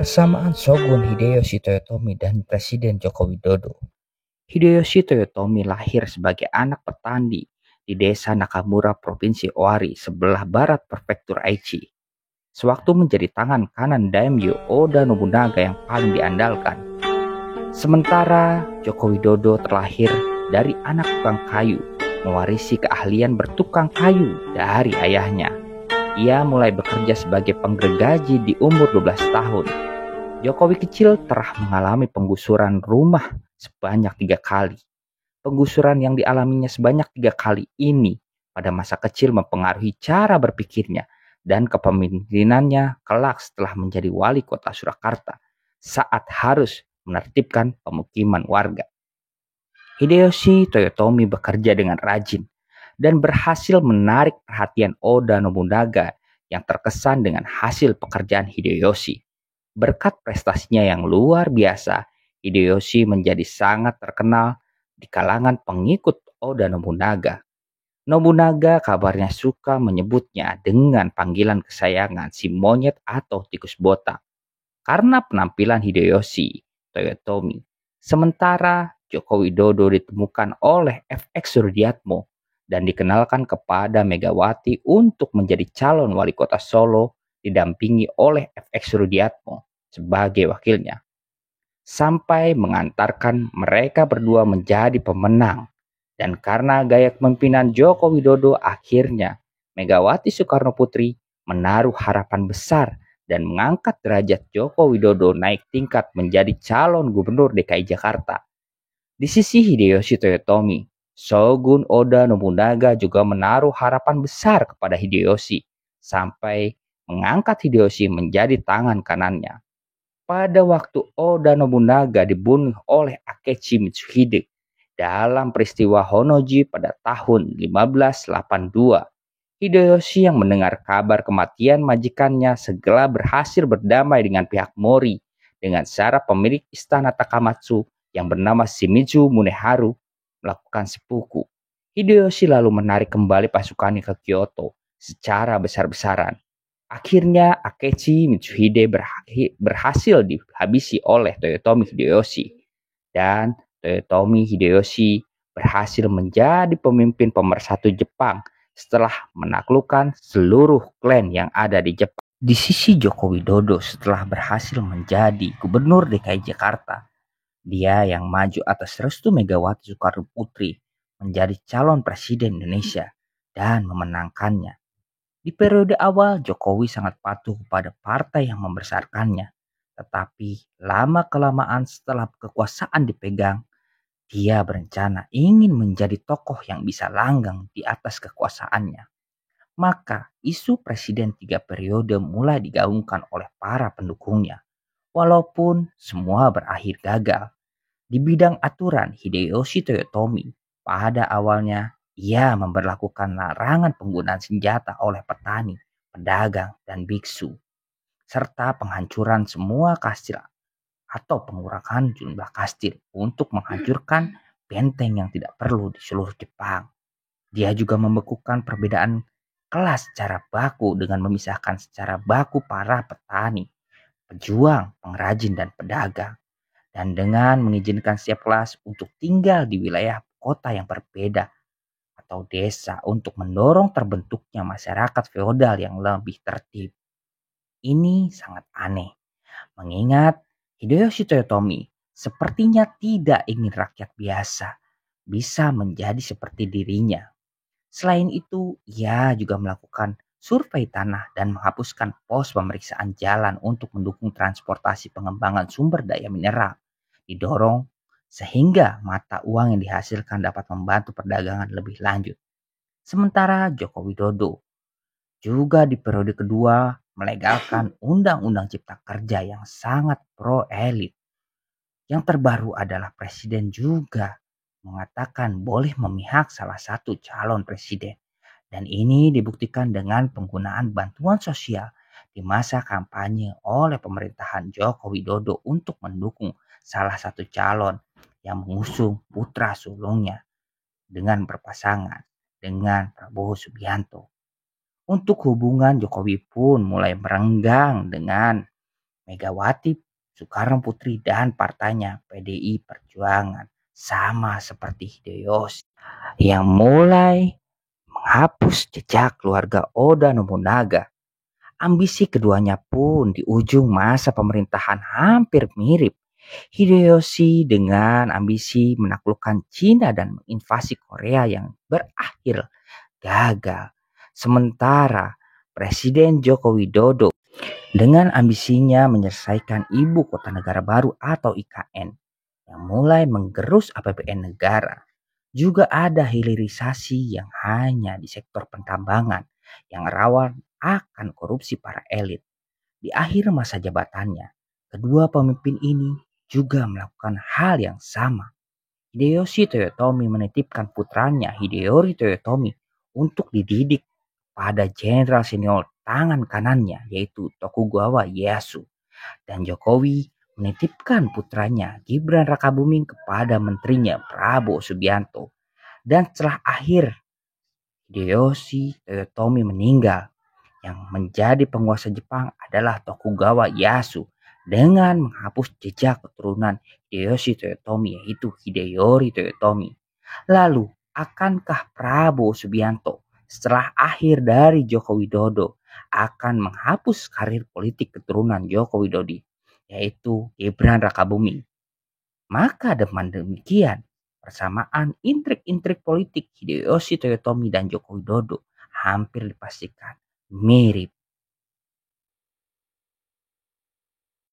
Persamaan Shogun Hideyoshi Toyotomi dan Presiden Joko Widodo. Hideyoshi Toyotomi lahir sebagai anak petani di desa Nakamura, Provinsi Owari, sebelah barat Prefektur Aichi. Sewaktu menjadi tangan kanan Daimyo Oda Nobunaga yang paling diandalkan. Sementara Joko Widodo terlahir dari anak tukang kayu, mewarisi keahlian bertukang kayu dari ayahnya. Ia mulai bekerja sebagai penggergaji di umur 12 tahun. Jokowi kecil telah mengalami penggusuran rumah sebanyak 3 kali. Penggusuran yang dialaminya sebanyak 3 kali ini pada masa kecil mempengaruhi cara berpikirnya dan kepemimpinannya kelak setelah menjadi wali kota Surakarta saat harus menertibkan pemukiman warga. Hideyoshi Toyotomi bekerja dengan rajin dan berhasil menarik perhatian Oda Nobunaga yang terkesan dengan hasil pekerjaan Hideyoshi. Berkat prestasinya yang luar biasa, Hideyoshi menjadi sangat terkenal di kalangan pengikut Oda Nobunaga. Nobunaga kabarnya suka menyebutnya dengan panggilan kesayangan si monyet atau tikus botak karena penampilan Hideyoshi Toyotomi. Sementara Joko Widodo ditemukan oleh FX Sudiatmo dan dikenalkan kepada Megawati untuk menjadi calon wali kota Solo didampingi oleh FX Sudiatmo sebagai wakilnya. Sampai mengantarkan mereka berdua menjadi pemenang. Dan karena gaya kepemimpinan Joko Widodo, akhirnya Megawati Soekarno Putri menaruh harapan besar dan mengangkat derajat Joko Widodo naik tingkat menjadi calon gubernur DKI Jakarta. Di sisi Hideyoshi Toyotomi, Shogun Oda Nobunaga juga menaruh harapan besar kepada Hideyoshi sampai mengangkat Hideyoshi menjadi tangan kanannya. Pada waktu Oda Nobunaga dibunuh oleh Akechi Mitsuhide dalam peristiwa Honnoji pada tahun 1582, Hideyoshi yang mendengar kabar kematian majikannya segera berhasil berdamai dengan pihak Mori dengan cara pemilik istana Takamatsu yang bernama Shimizu Muneharu melakukan seppuku. Hideyoshi lalu menarik kembali pasukannya ke Kyoto secara besar-besaran. Akhirnya Akechi Mitsuhide berhasil dihabisi oleh Toyotomi Hideyoshi. Dan Toyotomi Hideyoshi berhasil menjadi pemimpin pemersatu Jepang setelah menaklukkan seluruh klan yang ada di Jepang. Di sisi Joko Widodo setelah berhasil menjadi gubernur DKI Jakarta, dia yang maju atas restu Megawati Soekarno Putri menjadi calon presiden Indonesia dan memenangkannya. Di periode awal, Jokowi sangat patuh kepada partai yang membesarkannya. Tetapi lama-kelamaan setelah kekuasaan dipegang, dia berencana ingin menjadi tokoh yang bisa langgang di atas kekuasaannya. Maka isu presiden 3 periode mulai digaungkan oleh para pendukungnya. Walaupun semua berakhir gagal. Di bidang aturan, Hideyoshi Toyotomi pada awalnya ia memberlakukan larangan penggunaan senjata oleh petani, pedagang, dan biksu, serta penghancuran semua kastil atau pengurangan jumlah kastil untuk menghancurkan benteng yang tidak perlu di seluruh Jepang. Dia juga membekukan perbedaan kelas secara baku dengan memisahkan secara baku para petani, pejuang, pengrajin, dan pedagang. Dan dengan mengizinkan setiap kelas untuk tinggal di wilayah kota yang berbeda atau desa untuk mendorong terbentuknya masyarakat feodal yang lebih tertib. Ini sangat aneh, mengingat Hideyoshi Toyotomi sepertinya tidak ingin rakyat biasa bisa menjadi seperti dirinya. Selain itu, ia juga melakukan survei tanah dan menghapuskan pos pemeriksaan jalan untuk mendukung transportasi pengembangan sumber daya mineral. Didorong sehingga mata uang yang dihasilkan dapat membantu perdagangan lebih lanjut. Sementara Joko Widodo juga di periode kedua melegalkan Undang-Undang Cipta Kerja yang sangat pro-elit. Yang terbaru adalah presiden juga mengatakan boleh memihak salah satu calon presiden. Dan ini dibuktikan dengan penggunaan bantuan sosial di masa kampanye oleh pemerintahan Joko Widodo untuk mendukung salah satu calon yang mengusung putra sulungnya dengan berpasangan dengan Prabowo Subianto. Untuk hubungan Jokowi pun mulai merenggang dengan Megawati Soekarno Putri dan partainya PDI Perjuangan sama seperti Hideyoshi yang mulai menghapus jejak keluarga Oda Nobunaga. Ambisi keduanya pun di ujung masa pemerintahan hampir mirip. Hideyoshi dengan ambisi menaklukkan Cina dan menginvasi Korea yang berakhir gagal. Sementara Presiden Joko Widodo dengan ambisinya menyelesaikan Ibu Kota Negara Baru atau IKN yang mulai menggerus APBN negara. Juga ada hilirisasi yang hanya di sektor pertambangan yang rawan akan korupsi para elit. Di akhir masa jabatannya, kedua pemimpin ini juga melakukan hal yang sama. Hideyoshi Toyotomi menitipkan putranya Hideyori Toyotomi untuk dididik pada jenderal senior tangan kanannya yaitu Tokugawa Ieyasu. Dan Jokowi menitipkan putranya Gibran Rakabuming kepada menterinya Prabowo Subianto. Dan setelah akhir Hideyoshi Toyotomi meninggal, yang menjadi penguasa Jepang adalah Tokugawa Ieyasu dengan menghapus jejak keturunan Hideyoshi Toyotomi yaitu Hideyori Toyotomi. Lalu, akankah Prabowo Subianto setelah akhir dari Joko Widodo akan menghapus karir politik keturunan Joko Widodo yaitu Gibran Rakabuming? Maka dengan demikian, persamaan intrik-intrik politik Hideyoshi Toyotomi dan Joko Widodo hampir dipastikan mirip.